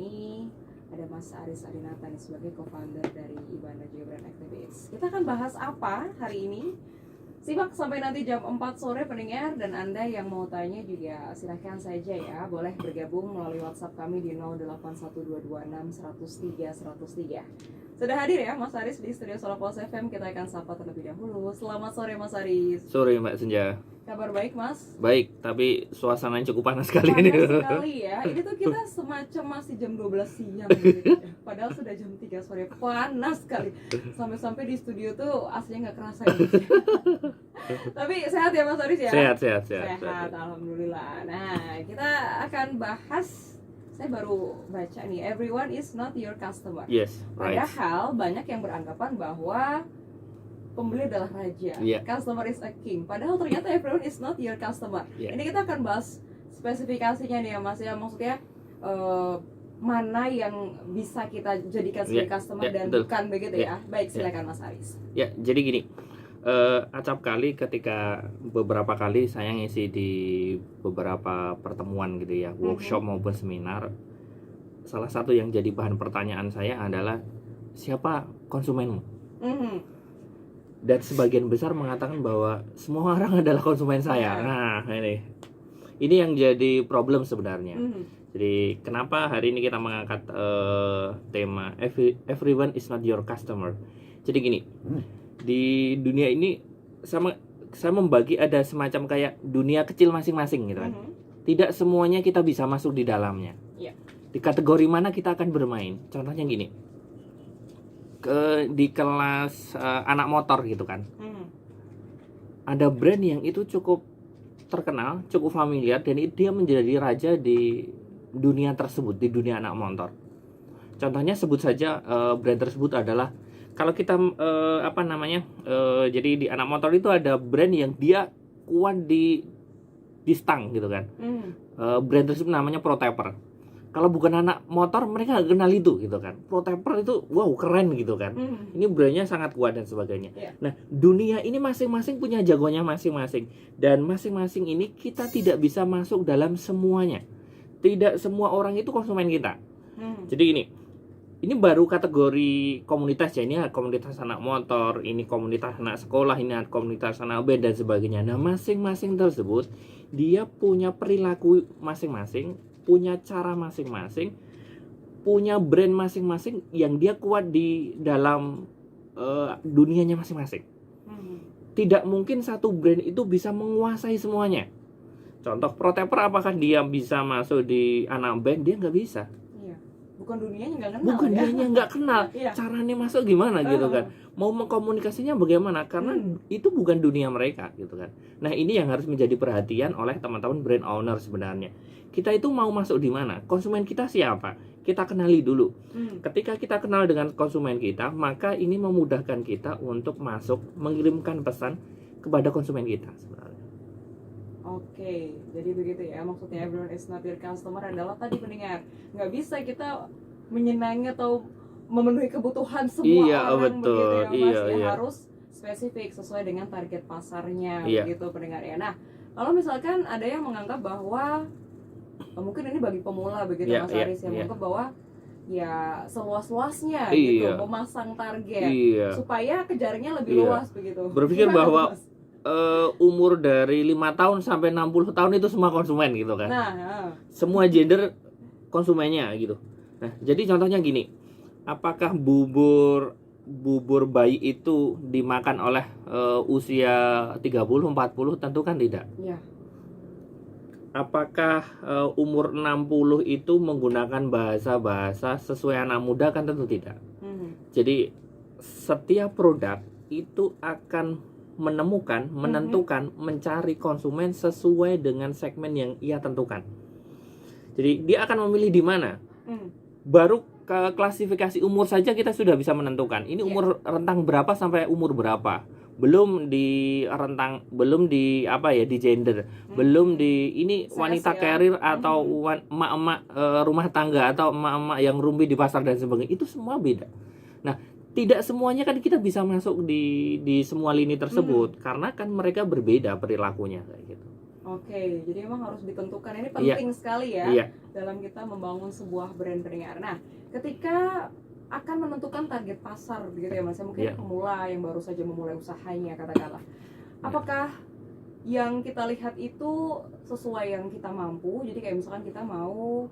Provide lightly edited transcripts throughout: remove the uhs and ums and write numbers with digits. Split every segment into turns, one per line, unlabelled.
Ini ada Mas Aris Adinata nih sebagai co-founder dari Ibana juga Brand Activities. Kita akan bahas apa hari ini? Simak sampai nanti jam 4 sore pendengar, dan Anda yang mau tanya juga silahkan saja ya. Boleh bergabung melalui WhatsApp kami di 081226103103. Sudah hadir ya Mas Aris di studio Solo Pulse FM. Kita akan sapa terlebih dahulu. Selamat sore Mas Aris.
Sore Mbak Senja.
Kabar baik Mas?
Baik, tapi suasananya cukup panas sekali
Panas
ini.
sekali ya. Ini tuh kita semacam masih jam 12 siang gitu. Padahal sudah jam 3 sore. Panas sekali. Sampai-sampai di studio tuh aslinya nggak kerasa ya. Tapi sehat ya Mas Aris ya?
Sehat.
Sehat, alhamdulillah. Nah, kita akan bahas, saya baru baca nih, everyone is not your customer.
Yes, right.
Padahal banyak yang beranggapan bahwa pembeli adalah raja, customer is a king. Padahal ternyata everyone is not your customer. Ini kita akan bahas spesifikasinya nih ya Mas ya, maksudnya mana yang bisa kita jadikan sebagai customer dan betul. Bukan begitu ya. Baik, silakan Mas Aris.
Ya, jadi gini, acap kali ketika beberapa kali saya ngisi di beberapa pertemuan gitu ya, workshop maupun seminar, salah satu yang jadi bahan pertanyaan saya adalah siapa konsumenmu? Dan sebagian besar mengatakan bahwa semua orang adalah konsumen saya. Nah, ini yang jadi problem sebenarnya. Jadi kenapa hari ini kita mengangkat tema everyone is not your customer. Jadi gini, di dunia ini saya membagi ada semacam kayak dunia kecil masing-masing gitu kan. Tidak semuanya kita bisa masuk di dalamnya. Di kategori mana kita akan bermain? Contohnya gini. Di kelas anak motor gitu kan, ada brand yang itu cukup terkenal, cukup familiar, dan dia menjadi raja di dunia tersebut, di dunia anak motor. Contohnya sebut saja brand tersebut adalah, kalau kita jadi di anak motor itu ada brand yang dia kuat di stang gitu kan. Brand tersebut namanya Protaper. Kalau bukan anak motor, mereka nggak kenal itu gitu kan. Protaper itu wow keren gitu kan. Ini brandnya sangat kuat dan sebagainya. Nah, dunia ini masing-masing punya jagonya masing-masing, dan masing-masing ini kita tidak bisa masuk dalam semuanya. Tidak semua orang itu konsumen kita. Jadi ini baru kategori komunitas ya. Ini komunitas anak motor, ini komunitas anak sekolah, ini komunitas anak band dan sebagainya. Nah, masing-masing tersebut dia punya perilaku masing-masing, punya cara masing-masing, punya brand masing-masing yang dia kuat di dalam dunianya masing-masing. Tidak mungkin satu brand itu bisa menguasai semuanya. Contoh Protaper, apakah dia bisa masuk di anak band? Dia nggak bisa.
Bukan dunianya nggak kenal.
Bukan dunianya nggak kenal. Caranya masuk gimana gitu kan? Mau mengkomunikasinya bagaimana? Karena itu bukan dunia mereka gitu kan. Nah, ini yang harus menjadi perhatian oleh teman-teman brand owner sebenarnya. Kita itu mau masuk di mana? Konsumen kita siapa? Kita kenali dulu. Ketika kita kenal dengan konsumen kita, maka ini memudahkan kita untuk masuk mengirimkan pesan kepada konsumen kita sebenarnya.
Oke, jadi begitu ya, maksudnya everyone is not your customer adalah tadi pendengar, nggak bisa kita menyenangi atau memenuhi kebutuhan semua orang begitu ya Mas, harus spesifik sesuai dengan target pasarnya begitu pendengar ya. Nah, kalau misalkan ada yang menganggap bahwa mungkin ini bagi pemula begitu Mas Aris, yang menganggap bahwa ya seluas-luasnya gitu, memasang target supaya kejarnya lebih luas begitu.
Berpikir bahwa umur dari 5 tahun sampai 60 tahun itu semua konsumen gitu kan. Semua gender konsumennya gitu. Nah, jadi contohnya gini. Apakah bubur bayi itu dimakan oleh usia 30, 40? Tentu kan tidak. Apakah umur 60 itu menggunakan bahasa sesuai anak muda? Kan tentu tidak. Jadi setiap produk itu akan menentukan, mencari konsumen sesuai dengan segmen yang ia tentukan. Jadi dia akan memilih di mana. Baru ke klasifikasi umur saja kita sudah bisa menentukan. Ini umur rentang berapa sampai umur berapa. Belum di rentang, belum di di gender, belum di ini wanita karir atau emak-emak rumah tangga atau emak-emak yang rumpi di pasar dan sebagainya. Itu semua beda. Nah, tidak semuanya kan kita bisa masuk di semua lini tersebut, karena kan mereka berbeda perilakunya kayak gitu.
Oke, jadi memang harus ditentukan. Ini
Iya.
penting sekali ya
Iya.
dalam kita membangun sebuah brand pendengar. Nah, ketika akan menentukan target pasar begitu ya Mas, ya, mungkin
Iya.
pemula yang baru saja memulai usahanya katakanlah. Apakah yang kita lihat itu sesuai yang kita mampu? Jadi kayak misalkan kita mau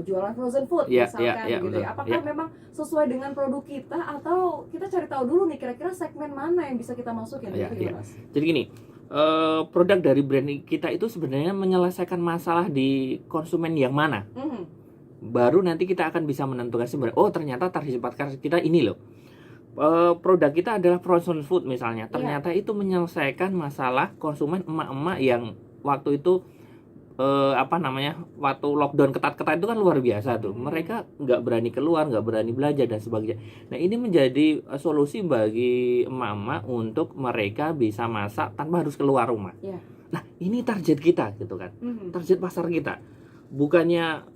jualan frozen food
Iya,
misalkan
iya,
gitu
betul.
ya. Apakah memang sesuai dengan produk kita atau kita cari tahu dulu nih kira-kira segmen mana yang bisa kita masukin
Iya,
gitu
iya.
Mas?
Jadi gini, produk dari brand kita itu sebenarnya menyelesaikan masalah di konsumen yang mana. Baru nanti kita akan bisa menentukan sebenarnya, oh ternyata target pasar kita ini loh. Produk kita adalah frozen food misalnya. Ternyata itu menyelesaikan masalah konsumen emak-emak yang waktu itu waktu lockdown ketat-ketat itu kan luar biasa tuh. Mereka nggak berani keluar, nggak berani belanja dan sebagainya. Nah ini menjadi solusi bagi emak-emak untuk mereka bisa masak tanpa harus keluar rumah. Nah ini target kita gitu kan, target pasar kita. Bukannya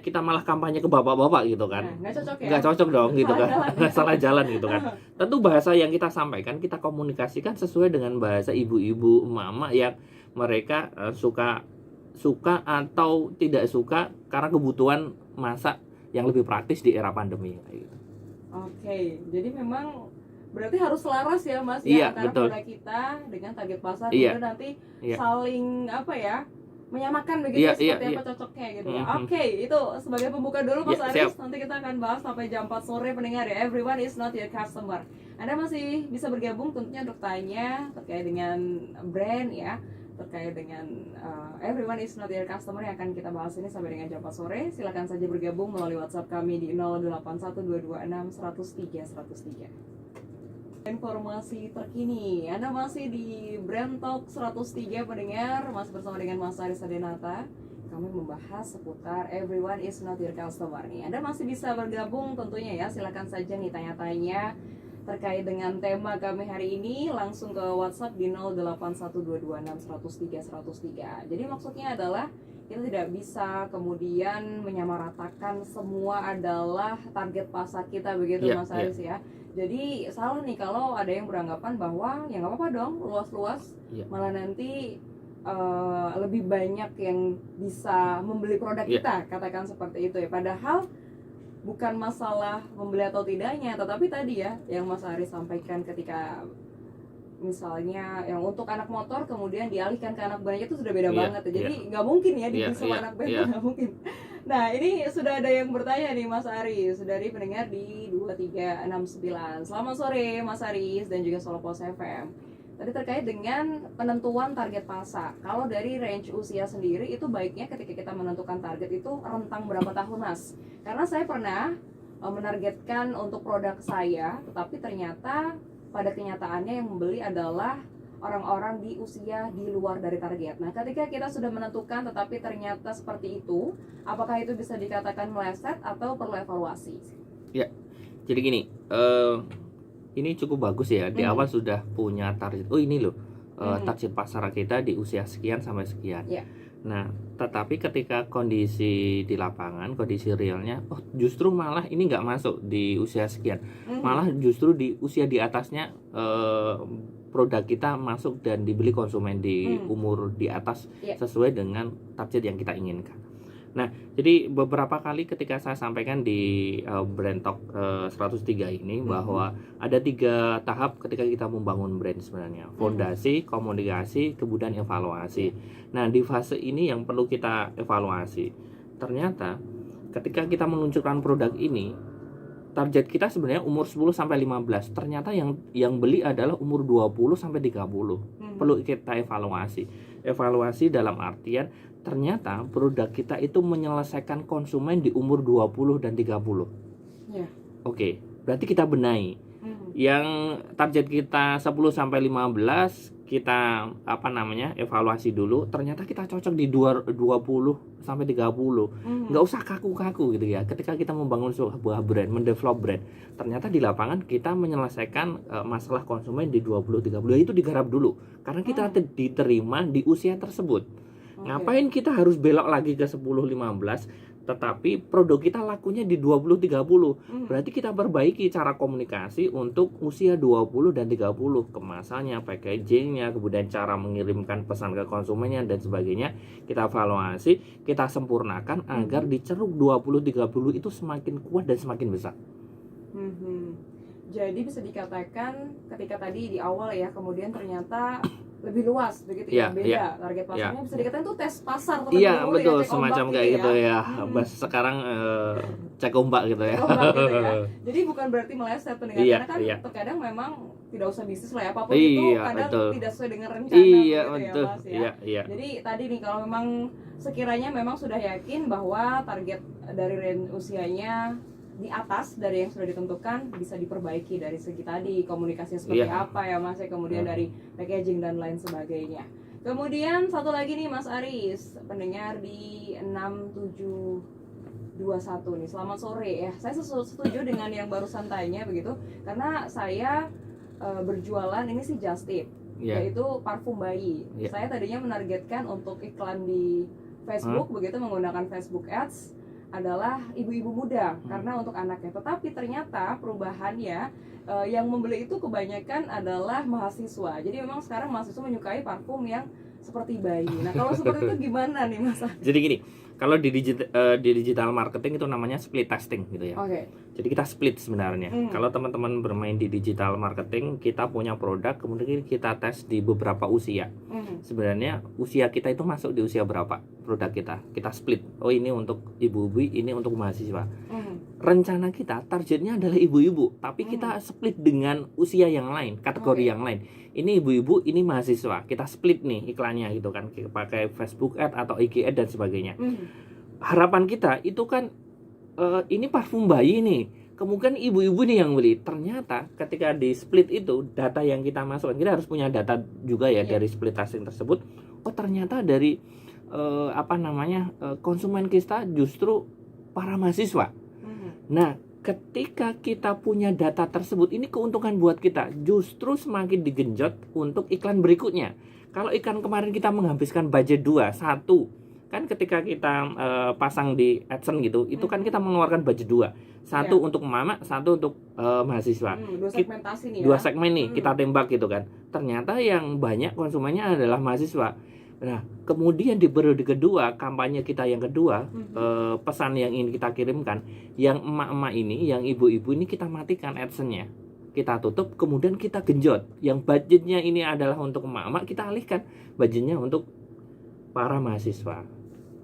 kita malah kampanye ke bapak-bapak gitu kan.
Nggak cocok ya?
Nggak cocok dong gitu kan. Salah jalan gitu kan. Tentu bahasa yang kita sampaikan, kita komunikasikan sesuai dengan bahasa ibu-ibu, emak-emak yang mereka suka atau tidak suka karena kebutuhan masak yang lebih praktis di era pandemi gitu.
Oke, jadi memang berarti harus selaras ya Mas
Iya,
antara
betul.
produk kita dengan target pasar,
Iya.
kemudian nanti
Iya.
saling menyamakan begitu
Iya,
seperti
iya,
apa cocoknya gitu ya.
Mhm.
Oke, itu sebagai pembuka dulu Mas
Iya,
Aris.
siap.
Nanti kita akan bahas sampai jam 4 sore pendengar ya. Everyone is not your customer. Anda masih bisa bergabung tentunya untuk tanya terkait dengan brand ya, terkait dengan everyone is not your customer yang akan kita bahas ini sampai dengan jam 4 sore. Silakan saja bergabung melalui WhatsApp kami di 081226103103. Informasi terkini, Anda masih di Brand Talk 103 pendengar, masih bersama dengan Mas Aris Adenata. Kami membahas seputar everyone is not your customer nih. Anda masih bisa bergabung tentunya ya, silakan saja nih tanya-tanya terkait dengan tema kami hari ini langsung ke WhatsApp di 081226103103. Jadi maksudnya adalah kita tidak bisa kemudian menyamaratakan semua adalah target pasar kita begitu Mas Aris ya. Jadi salah nih kalau ada yang beranggapan bahwa ya nggak apa-apa dong luas-luas, malah nanti lebih banyak yang bisa membeli produk kita, katakan seperti itu ya. Padahal bukan masalah membeli atau tidaknya, tetapi tadi ya yang Mas Aris sampaikan ketika misalnya yang untuk anak motor kemudian dialihkan ke anak banyak itu sudah beda banget ya. Jadi nggak mungkin ya di semua anak band nggak mungkin. Nah ini sudah ada yang bertanya nih Mas Aris dari pendengar di 2369. Selamat sore Mas Aris dan juga Solo Pos FM. Tadi terkait dengan penentuan target pasar. Kalau dari range usia sendiri itu baiknya ketika kita menentukan target itu rentang berapa tahun Mas? Karena saya pernah menargetkan untuk produk saya, tetapi ternyata pada kenyataannya yang membeli adalah orang-orang di usia di luar dari target. Nah, ketika kita sudah menentukan tetapi ternyata seperti itu, apakah itu bisa dikatakan meleset atau perlu evaluasi?
Ya, jadi gini, ini cukup bagus ya. Di awal sudah punya target. Oh ini loh, target pasar kita di usia sekian sampai sekian. Nah, tetapi ketika kondisi di lapangan, kondisi realnya, oh justru malah ini nggak masuk di usia sekian, malah justru di usia di atasnya produk kita masuk dan dibeli konsumen di umur di atas sesuai dengan target yang kita inginkan. Nah, jadi beberapa kali ketika saya sampaikan di Brand Talk 103 ini bahwa ada 3 tahap ketika kita membangun brand sebenarnya. Fondasi, komunikasi, kemudian evaluasi. Nah, di fase ini yang perlu kita evaluasi. Ternyata ketika kita meluncurkan produk ini, target kita sebenarnya umur 10 sampai 15. Ternyata yang beli adalah umur 20 sampai 30. Perlu kita evaluasi. Evaluasi dalam artian ternyata produk kita itu menyelesaikan konsumen di umur 20 dan 30. Oke, berarti kita benahi. Yang target kita 10 sampai 15 kita evaluasi dulu, ternyata kita cocok di 20 sampai 30. Nggak usah kaku-kaku gitu ya. Ketika kita membangun sebuah brand, mendevelop brand, ternyata di lapangan kita menyelesaikan masalah konsumen di 20-30. Itu digarap dulu karena kita diterima di usia tersebut. Ngapain kita harus belok lagi ke 10-15? tetapi produk kita lakunya di 20-30. Berarti kita perbaiki cara komunikasi untuk usia 20 dan 30, kemasannya, packagingnya, kemudian cara mengirimkan pesan ke konsumennya dan sebagainya. Kita evaluasi, kita sempurnakan agar di ceruk 20-30 itu semakin kuat dan semakin besar.
Jadi bisa dikatakan ketika tadi di awal ya, kemudian ternyata lebih luas begitu ya, beda target pasarnya, bisa dikatakan tuh tes pasar terlebih dahulu
betul,
ya,
semacam kayak gitu ya. Sekarang cek ombak gitu ya.
Gitu ya. Jadi bukan berarti meleset pendengar, karena kan terkadang memang tidak usah bisnis lah ya, apapun itu kadang tidak sesuai dengan rencana
ya Mas ya.
Jadi tadi nih, kalau memang sekiranya memang sudah yakin bahwa target dari range usianya di atas dari yang sudah ditentukan, bisa diperbaiki dari segi tadi komunikasinya seperti apa ya Mas ya, kemudian dari packaging dan lain sebagainya. Kemudian satu lagi nih Mas Aris, pendengar di 6721 nih, selamat sore ya. Saya setuju dengan yang barusan tanya begitu, karena saya berjualan ini sih just tip, yaitu parfum bayi. Saya tadinya menargetkan untuk iklan di Facebook begitu, menggunakan Facebook Ads adalah ibu-ibu muda karena untuk anaknya, tetapi ternyata perubahannya yang membeli itu kebanyakan adalah mahasiswa. Jadi memang sekarang mahasiswa menyukai parfum yang seperti bayi. Nah kalau seperti itu gimana nih Mas?
Jadi gini, kalau di digital marketing itu namanya split testing gitu ya. Jadi kita split sebenarnya. Kalau teman-teman bermain di digital marketing, kita punya produk, kemudian kita tes di beberapa usia. Sebenarnya usia kita itu masuk di usia berapa produk kita split. Oh ini untuk ibu-ibu, ini untuk mahasiswa. Rencana kita targetnya adalah ibu-ibu, tapi kita split dengan usia yang lain, kategori yang lain. Ini ibu-ibu, ini mahasiswa. Kita split nih iklannya gitu kan, pakai Facebook Ad atau IG Ad dan sebagainya. Harapan kita itu kan ini parfum bayi nih, kemungkinan ibu-ibu nih yang beli. Ternyata ketika di split itu, data yang kita masukkan, kita harus punya data juga ya dari split testing tersebut. Oh ternyata dari konsumen kita justru para mahasiswa. Nah ketika kita punya data tersebut, ini keuntungan buat kita, justru semakin digenjot untuk iklan berikutnya. Kalau iklan kemarin kita menghabiskan budget 1 kan, ketika kita pasang di AdSense gitu, itu kan kita mengeluarkan budget 2, satu untuk mama, satu untuk mahasiswa. Dua segmen nih kita tembak gitu kan. Ternyata yang banyak konsumennya adalah mahasiswa. Nah kemudian di periode kedua, kampanye kita yang kedua, pesan yang ingin kita kirimkan, yang emak-emak ini, yang ibu-ibu ini, kita matikan AdSense-nya, kita tutup, kemudian kita genjot. Yang budgetnya ini adalah untuk emak-emak, kita alihkan budgetnya untuk para mahasiswa.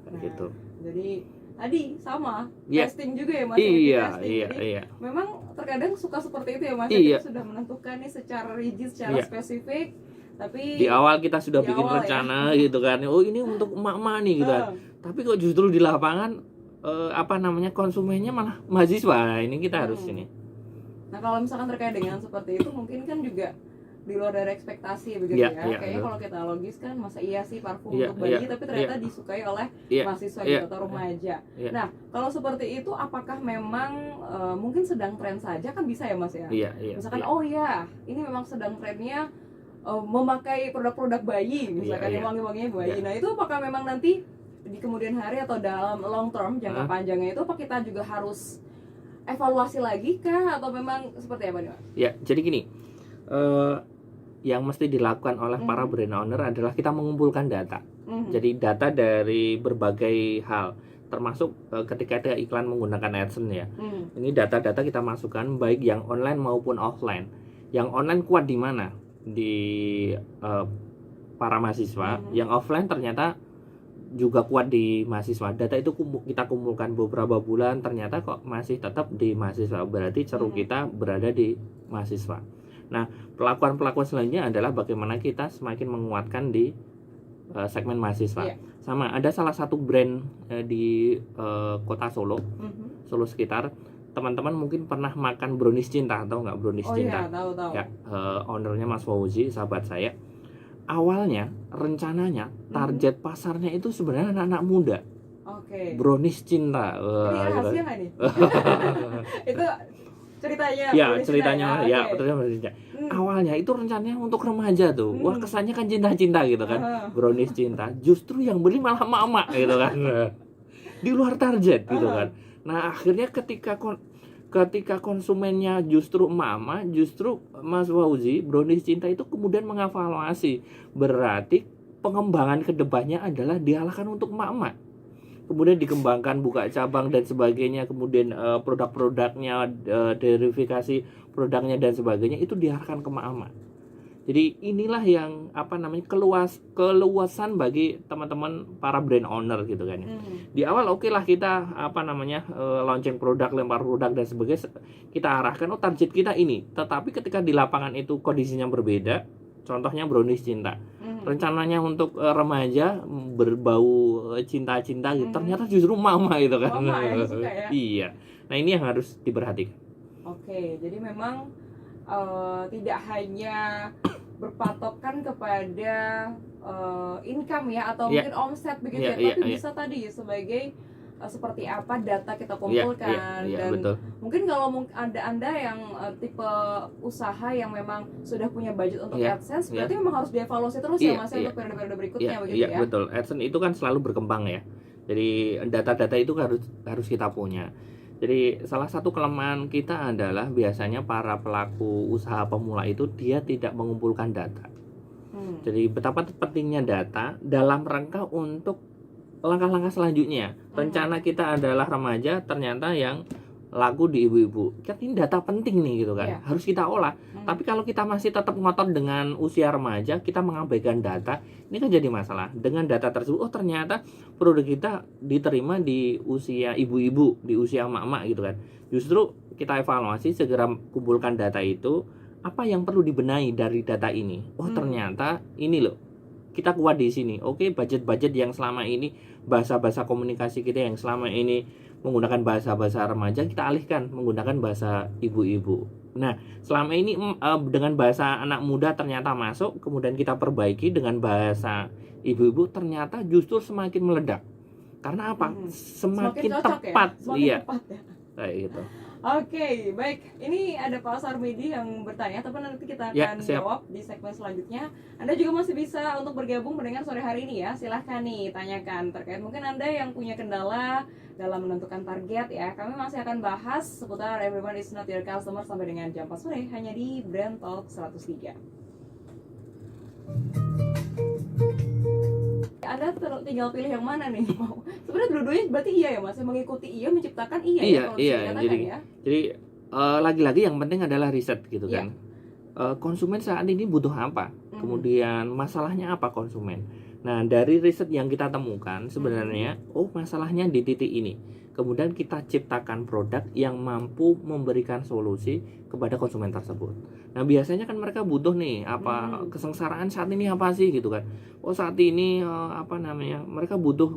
Gitu.
Jadi tadi sama testing juga ya Mas. Jadi memang terkadang suka seperti itu ya Mas. Kita sudah menentukan nih secara rigid, secara spesifik, tapi
di awal kita sudah bikin rencana gitu kan. Oh ini untuk emak-emak nih gitu kan. Tapi kok justru di lapangan konsumennya malah mahasiswa. Ini kita harus ini.
Nah kalau misalkan terkait dengan seperti itu, mungkin kan juga di luar dari ekspektasi begitu ya. Kayaknya kalau kita logis kan, masa iya sih parfum untuk bayi tapi ternyata disukai oleh mahasiswa gitu atau remaja. Nah kalau seperti itu, apakah memang mungkin sedang tren saja, kan bisa ya Mas ya? Misalkan ini memang sedang trennya memakai produk-produk bayi, misalkan yang wangi-wanginya bayi. Nah itu apakah memang nanti di kemudian hari atau dalam long term, jangka panjangnya itu, apa kita juga harus evaluasi lagi kah, atau memang seperti apa nih Mas?
Ya jadi gini, yang mesti dilakukan oleh para brand owner adalah kita mengumpulkan data. Jadi data dari berbagai hal, termasuk ketika ada iklan menggunakan AdSense ya. Ini data-data kita masukkan, baik yang online maupun offline. Yang online kuat di mana? Di para mahasiswa. Yang offline ternyata juga kuat di mahasiswa. Data itu kita kumpulkan beberapa bulan, ternyata kok masih tetap di mahasiswa. Berarti ceruk kita berada di mahasiswa. Nah, pelakuan-pelakuan selanjutnya adalah bagaimana kita semakin menguatkan di segmen mahasiswa. Sama, ada salah satu brand di kota Solo, Solo sekitar. Teman-teman mungkin pernah makan brownies cinta, tahu nggak brownies cinta?
Tahu.
Ya, ownernya Mas Fauzi, sahabat saya. Awalnya, rencananya, target pasarnya itu sebenarnya anak-anak muda. Brownies cinta.
Ini rahasia nggak nih? Itu ceritanya
awalnya itu rencananya untuk remaja tuh. Wah kesannya kan cinta-cinta gitu kan, brownies cinta. Justru yang beli malah emak-emak gitu kan. di luar target gitu kan. Nah akhirnya ketika konsumennya justru mama, justru Mas Fauzi, Brownies Cinta itu kemudian mengevaluasi, berarti pengembangan kedepannya adalah diarahkan untuk mama, kemudian dikembangkan, buka cabang dan sebagainya, kemudian produk-produknya, verifikasi produknya dan sebagainya itu diarahkan ke mama. Jadi inilah yang keluasan bagi teman-teman para brand owner gitu kan. Di awal oke lah kita launching produk, lempar produk dan sebagainya, kita arahkan target kita ini. Tetapi ketika di lapangan itu kondisinya berbeda. Contohnya Brownies Cinta. Rencananya untuk remaja berbau cinta-cinta gitu. Ternyata justru mama gitu kan.
Mama yang suka ya.
Iya. Nah, ini yang harus diperhatikan.
Oke, jadi memang tidak hanya berpatokan kepada income ya atau mungkin omset begitu ya, tapi bisa tadi sebagai seperti apa data kita kumpulkan dan
betul.
Mungkin kalau anda yang tipe usaha yang memang sudah punya budget untuk AdSense, berarti memang harus dievaluasi terus ya Mas untuk periode-periode berikutnya begitu ya.
Betul. AdSense itu kan selalu berkembang ya. Jadi data-data itu harus kita punya. Jadi salah satu kelemahan kita adalah biasanya para pelaku usaha pemula itu dia tidak mengumpulkan data. Jadi betapa pentingnya data dalam rangka untuk langkah-langkah selanjutnya. Rencana kita adalah remaja, ternyata yang laku di ibu-ibu. Kan ini data penting nih gitu kan. Harus kita olah. Tapi kalau kita masih tetap ngotot dengan usia remaja, kita mengabaikan data, ini kan jadi masalah. Dengan data tersebut, ternyata produk kita diterima di usia ibu-ibu, di usia emak-emak gitu kan. Justru kita evaluasi, segera kumpulkan data itu, apa yang perlu dibenahi dari data ini. Ternyata ini loh, kita kuat di sini. Oke, budget-budget yang selama ini, bahasa-bahasa komunikasi kita yang selama ini menggunakan bahasa-bahasa remaja, kita alihkan menggunakan bahasa ibu-ibu. Nah, selama ini dengan bahasa anak muda ternyata masuk, kemudian kita perbaiki dengan bahasa ibu-ibu, ternyata justru semakin meledak. Karena apa? Semakin tepat.
Semakin tepat ya.
Kayak gitu.
Oke, baik. Ini ada Pak Sarmidi yang bertanya, tapi nanti kita akan jawab di segmen selanjutnya. Anda juga masih bisa untuk bergabung mendengar sore hari ini ya. Silahkan nih tanyakan terkait mungkin Anda yang punya kendala dalam menentukan target ya. Kami masih akan bahas seputar Everyone is not your customer sampai dengan jam 4 sore hanya di Brand Talk 103. Anda tinggal pilih yang mana nih mau. Sebenarnya dua-duanya berarti iya ya Mas, mengikuti iya, menciptakan iya.
Jadi lagi-lagi yang penting adalah riset gitu kan. Konsumen saat ini butuh apa? Kemudian masalahnya apa konsumen? Nah, dari riset yang kita temukan sebenarnya masalahnya di titik ini. Kemudian kita ciptakan produk yang mampu memberikan solusi kepada konsumen tersebut. Nah, biasanya kan mereka butuh nih kesengsaraan saat ini apa sih gitu kan. Saat ini mereka butuh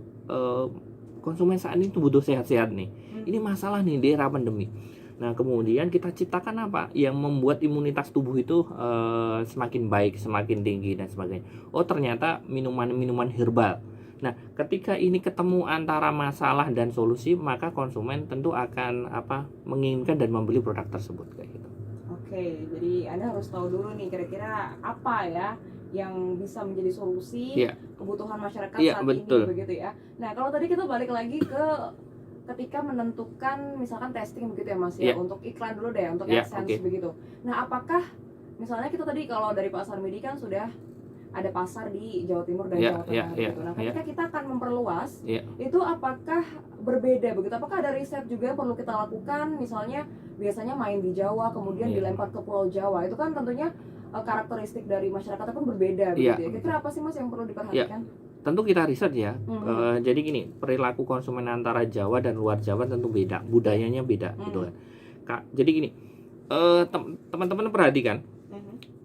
konsumen saat ini tuh butuh sehat-sehat nih. Ini masalah nih di era pandemi. Nah, kemudian kita ciptakan apa yang membuat imunitas tubuh itu semakin baik, semakin tinggi dan sebagainya. Ternyata minuman-minuman herbal. Nah, ketika ini ketemu antara masalah dan solusi, maka konsumen tentu akan menginginkan dan membeli produk tersebut kayak gitu.
Oke, jadi Anda harus tahu dulu nih kira-kira apa ya yang bisa menjadi solusi kebutuhan masyarakat saat ini begitu ya. Nah, kalau tadi kita balik lagi ke ketika menentukan misalkan testing begitu ya Mas ya, untuk iklan dulu deh, untuk AdSense begitu. Nah, apakah misalnya kita tadi kalau dari Pak Sarmidi kan sudah ada pasar di Jawa Timur dan Jawa Tengah gitu. Nah, ketika kita akan memperluas, itu apakah berbeda begitu? Apakah ada riset juga yang perlu kita lakukan? Misalnya biasanya main di Jawa, kemudian dilempar ke Pulau Jawa. Itu kan tentunya karakteristik dari masyarakatnya pun berbeda begitu ya. Kira-kira apa sih Mas yang perlu diperhatikan?
Tentu kita riset ya. Jadi gini, perilaku konsumen antara Jawa dan luar Jawa tentu beda, budayanya beda gitu kan. Jadi gini, teman-teman perhatikan,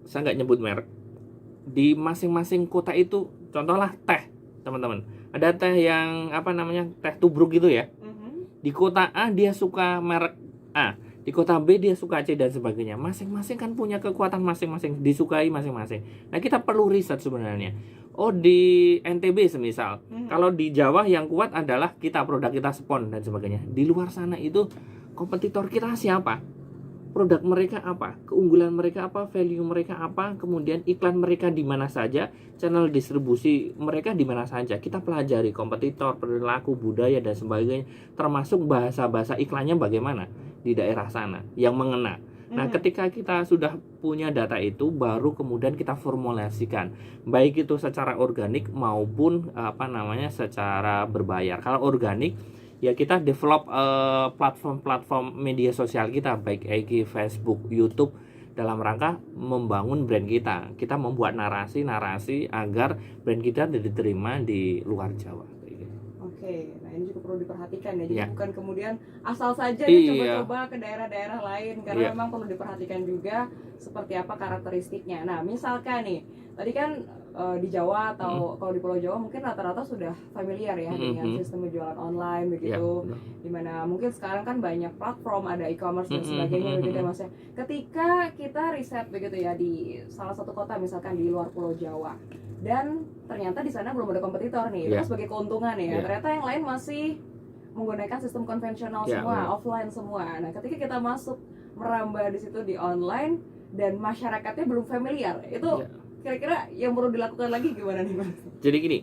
saya nggak nyebut merek. Di masing-masing kota itu, contohlah teh, teman-teman. Ada teh yang teh tubruk gitu ya. Di kota A dia suka merek A, di kota B dia suka C dan sebagainya. Masing-masing kan punya kekuatan masing-masing, disukai masing-masing. Nah, kita perlu riset sebenarnya. Di NTB semisal, kalau di Jawa yang kuat adalah produk kita spon dan sebagainya. Di luar sana itu kompetitor kita siapa? produk mereka apa, keunggulan mereka apa, value mereka apa, kemudian iklan mereka di mana saja, channel distribusi mereka di mana saja. Kita pelajari kompetitor, perilaku, budaya dan sebagainya, termasuk bahasa-bahasa iklannya bagaimana di daerah sana yang mengena. Nah, ketika kita sudah punya data itu, baru kemudian kita formulasikan, baik itu secara organik maupun secara berbayar. Kalau organik, ya kita develop platform-platform media sosial kita, baik IG, Facebook, YouTube, dalam rangka membangun brand kita. Kita membuat narasi-narasi agar brand kita diterima di luar Jawa.
Oke, nah ini juga perlu diperhatikan ya. Jadi
Ya.
bukan kemudian asal saja
Iya.
coba-coba ke daerah-daerah lain, karena
Iya.
memang perlu diperhatikan juga seperti apa karakteristiknya. Nah, misalkan nih, tadi kan di Jawa atau kalau di Pulau Jawa mungkin rata-rata sudah familiar ya dengan sistem jualan online begitu.
Ya,
Dimana mungkin sekarang kan banyak platform, ada e-commerce dan sebagainya begitu ya Mas ya. Ketika kita riset begitu ya di salah satu kota misalkan di luar Pulau Jawa, dan ternyata di sana belum ada kompetitor nih, itu sebagai keuntungan ya. Ternyata yang lain masih menggunakan sistem konvensional semua, offline semua. Nah, ketika kita masuk merambah di situ di online dan masyarakatnya belum familiar, itu kira-kira yang perlu dilakukan lagi gimana nih Mas?
Jadi gini,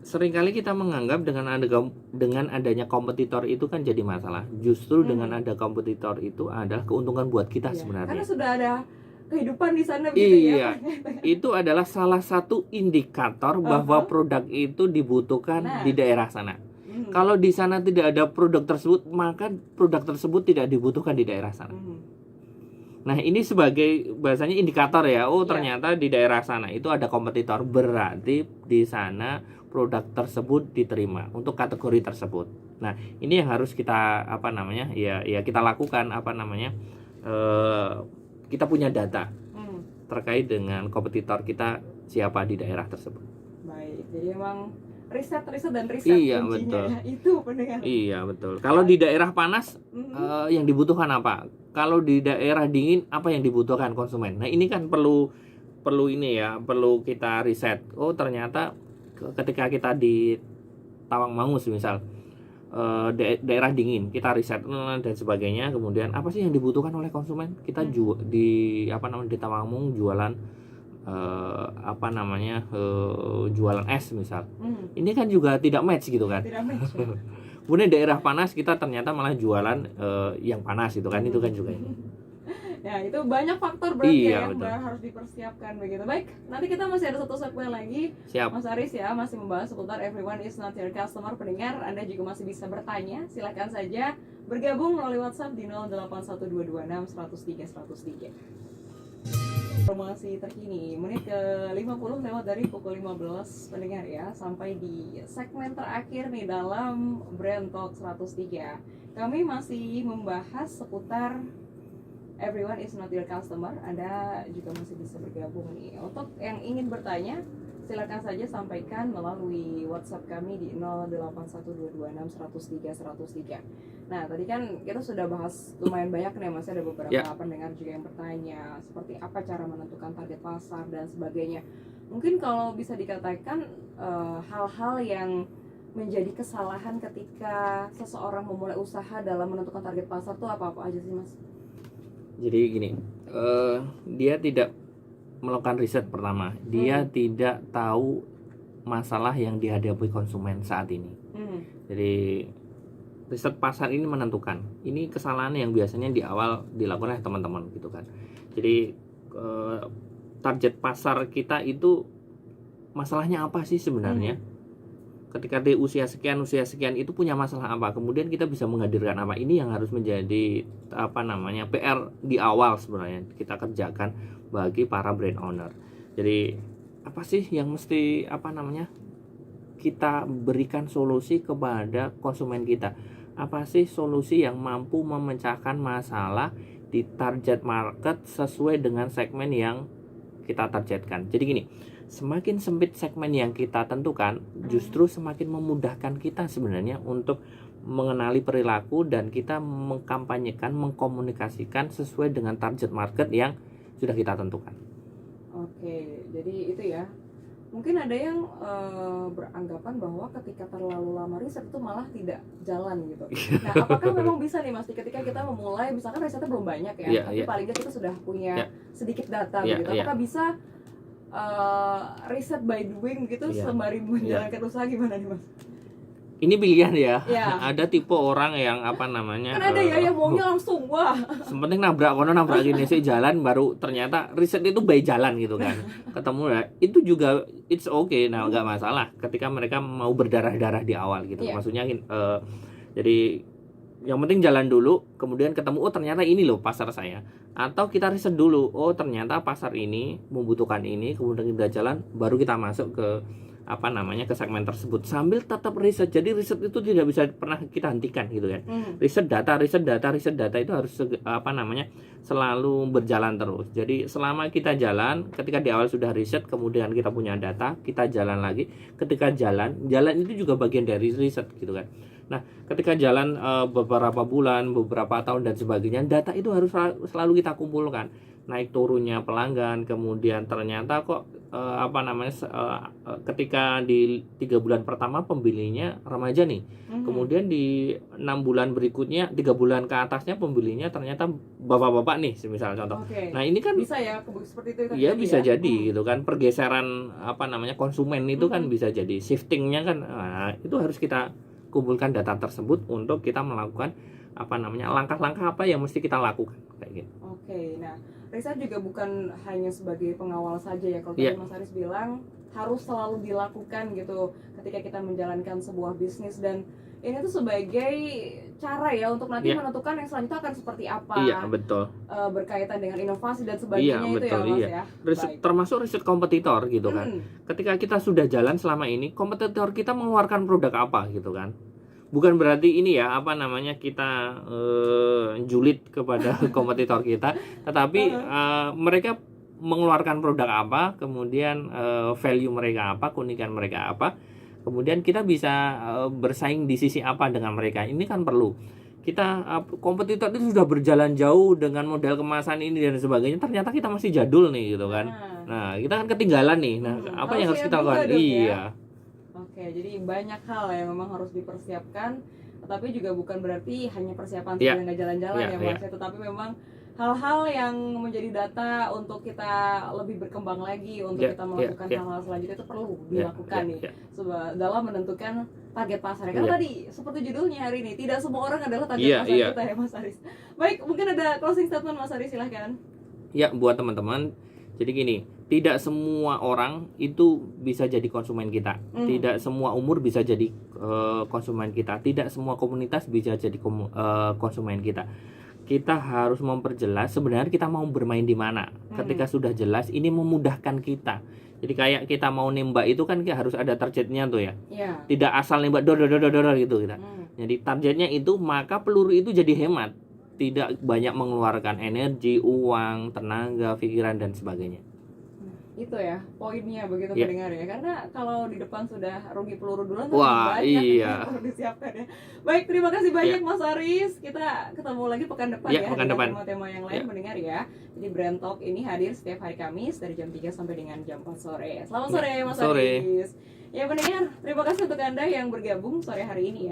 seringkali kita menganggap dengan adanya kompetitor itu kan jadi masalah. Justru dengan ada kompetitor itu adalah keuntungan buat kita sebenarnya.
Karena sudah ada kehidupan di sana begitu ya.
Itu adalah salah satu indikator bahwa produk itu dibutuhkan di daerah sana. Kalau di sana tidak ada produk tersebut, maka produk tersebut tidak dibutuhkan di daerah sana. Nah, ini sebagai bahasanya indikator ya. Oh, ternyata di daerah sana itu ada kompetitor, berarti di sana produk tersebut diterima untuk kategori tersebut. Nah, ini yang harus kita kita lakukan kita punya data terkait dengan kompetitor kita siapa di daerah tersebut.
Baik, jadi emang riset dan riset kuncinya
betul.
Ya, itu pendengar.
Iya, betul. Kalau di daerah panas yang dibutuhkan apa? Kalau di daerah dingin apa yang dibutuhkan konsumen? Nah, ini kan perlu kita riset. Oh, ternyata ketika kita di Tawangmangu misal daerah dingin, kita riset dan sebagainya, kemudian apa sih yang dibutuhkan oleh konsumen? Kita di Tawangmangu jualan jualan es misal. Ini kan juga tidak match gitu kan.
Tidak match.
Kemudian daerah panas kita ternyata malah jualan yang panas itu kan juga ini.
Ya, itu banyak faktor berarti yang
betul.
harus dipersiapkan begitu. Baik, nanti kita masih ada satu segmen lagi.
Siap.
Mas Aris ya masih membahas seputar everyone is not your customer. Pendengar, Anda juga masih bisa bertanya. Silakan saja bergabung melalui WhatsApp di 081226 103 103. Informasi terkini menit ke 50 lewat dari pukul 15 pendengar ya, sampai di segmen terakhir nih dalam Brand Talk 103. Kami masih membahas seputar everyone is not your customer. Anda juga masih bisa bergabung nih. Untuk yang ingin bertanya, silakan saja sampaikan melalui WhatsApp kami di 081226 103 103. Nah, tadi kan kita sudah bahas lumayan banyak nih Mas, ada beberapa pendengar juga yang bertanya seperti apa cara menentukan target pasar dan sebagainya. Mungkin kalau bisa dikatakan hal-hal yang menjadi kesalahan ketika seseorang memulai usaha dalam menentukan target pasar tuh apa-apa aja sih Mas?
Jadi gini, dia tidak melakukan riset pertama, dia tidak tahu masalah yang dihadapi konsumen saat ini. Jadi riset pasar ini menentukan. Ini kesalahan yang biasanya di awal dilakukan oleh teman-teman gitu kan. Jadi target pasar kita itu masalahnya apa sih sebenarnya? Ketika di usia sekian itu punya masalah apa? Kemudian kita bisa menghadirkan apa? Ini yang harus menjadi PR di awal sebenarnya kita kerjakan bagi para brand owner. Jadi apa sih yang mesti kita berikan solusi kepada konsumen kita? Apa sih solusi yang mampu memecahkan masalah di target market sesuai dengan segmen yang kita targetkan? Jadi gini, semakin sempit segmen yang kita tentukan, justru semakin memudahkan kita sebenarnya untuk mengenali perilaku dan kita mengkampanyekan, mengkomunikasikan sesuai dengan target market yang sudah kita tentukan.
Oke, jadi itu ya, mungkin ada yang beranggapan bahwa ketika terlalu lama riset itu malah tidak jalan gitu. Nah, apakah memang bisa nih Mas, ketika kita memulai, misalkan risetnya belum banyak ya, tapi paling nggak kita sudah punya sedikit data gitu, apakah bisa riset by doing gitu sembari menjalankan usaha, gimana nih Mas?
Ini pilihan ya. Ada tipe orang yang apa namanya,
kan ada ya yang maunya langsung wah
sepenting nabrak kono nabrak gini sih jalan, baru ternyata riset itu by jalan gitu kan. Ketemu ya, itu juga it's okay, nah nggak masalah ketika mereka mau berdarah-darah di awal gitu. Maksudnya jadi yang penting jalan dulu, kemudian ketemu oh ternyata ini loh pasar saya, atau kita riset dulu oh ternyata pasar ini membutuhkan ini, kemudian kita jalan, baru kita masuk ke apa namanya ke segmen tersebut sambil tetap riset. Jadi riset itu tidak bisa pernah kita hentikan gitu kan. Riset data itu harus apa namanya selalu berjalan terus. Jadi selama kita jalan, ketika di awal sudah riset, kemudian kita punya data, kita jalan lagi. Ketika jalan itu juga bagian dari riset gitu kan. Nah, ketika jalan beberapa bulan, beberapa tahun dan sebagainya, data itu harus selalu kita kumpulkan. Naik turunnya pelanggan, kemudian ternyata kok ketika di 3 bulan pertama pembelinya remaja nih, kemudian di 6 bulan berikutnya, 3 bulan ke atasnya pembelinya ternyata bapak-bapak nih, misalnya contoh. Nah ini kan
bisa ya seperti itu.
Iya bisa jadi gitu kan, pergeseran konsumen itu kan bisa jadi shiftingnya kan. Nah, itu harus kita kumpulkan data tersebut untuk kita melakukan langkah-langkah apa yang mesti kita lakukan kayak gitu.
Nah, riset juga bukan hanya sebagai pengawal saja ya. Kalau tadi Mas Aris bilang harus selalu dilakukan gitu ketika kita menjalankan sebuah bisnis, dan ini tuh sebagai cara ya untuk nanti menentukan yang selanjutnya akan seperti apa.
Betul.
Berkaitan dengan inovasi dan sebagainya
betul,
itu ya Mas ya.
Riset, termasuk riset kompetitor gitu kan. Ketika kita sudah jalan selama ini, kompetitor kita mengeluarkan produk apa gitu kan. Bukan berarti ini ya kita julid kepada kompetitor kita, tetapi mereka mengeluarkan produk apa, kemudian value mereka apa, keunikan mereka apa, kemudian kita bisa bersaing di sisi apa dengan mereka. Ini kan perlu kita kompetitor itu sudah berjalan jauh dengan model kemasan ini dan sebagainya, ternyata kita masih jadul nih gitu kan. Nah kita kan ketinggalan nih. Nah apa yang harus kita lakukan?
Jadi banyak hal yang memang harus dipersiapkan, tetapi juga bukan berarti hanya persiapan saja nggak jalan-jalan ya Mas, tetapi memang hal-hal yang menjadi data untuk kita lebih berkembang lagi, untuk kita melakukan hal-hal selanjutnya itu perlu dilakukan nih dalam menentukan target pasar. Karena tadi seperti judulnya hari ini, tidak semua orang adalah target pasar kita ya Mas Aris. Baik, mungkin ada closing statement Mas Aris, silahkan.
Ya, buat teman-teman, jadi gini, tidak semua orang itu bisa jadi konsumen kita. Tidak semua umur bisa jadi konsumen kita. Tidak semua komunitas bisa jadi konsumen kita. Kita harus memperjelas sebenarnya kita mau bermain di mana. Ketika sudah jelas, ini memudahkan kita. Jadi kayak kita mau nembak itu kan harus ada targetnya tuh ya. Tidak asal nembak dor gitu kita. Jadi targetnya itu, maka peluru itu jadi hemat. Tidak banyak mengeluarkan energi, uang, tenaga, pikiran dan sebagainya.
Itu ya poinnya begitu pendengar ya, karena kalau di depan sudah rugi peluru duluan
banyak
yang perlu disiapkan ya. Baik, terima kasih banyak Mas Aris, kita ketemu lagi pekan depan dengan tema-tema yang lain mendengar ya. Jadi Brand Talk ini hadir setiap hari Kamis dari jam 3 sampai dengan jam 4 sore. Selamat sore Mas Aris. Ya pendengar, terima kasih untuk Anda yang bergabung sore hari ini ya.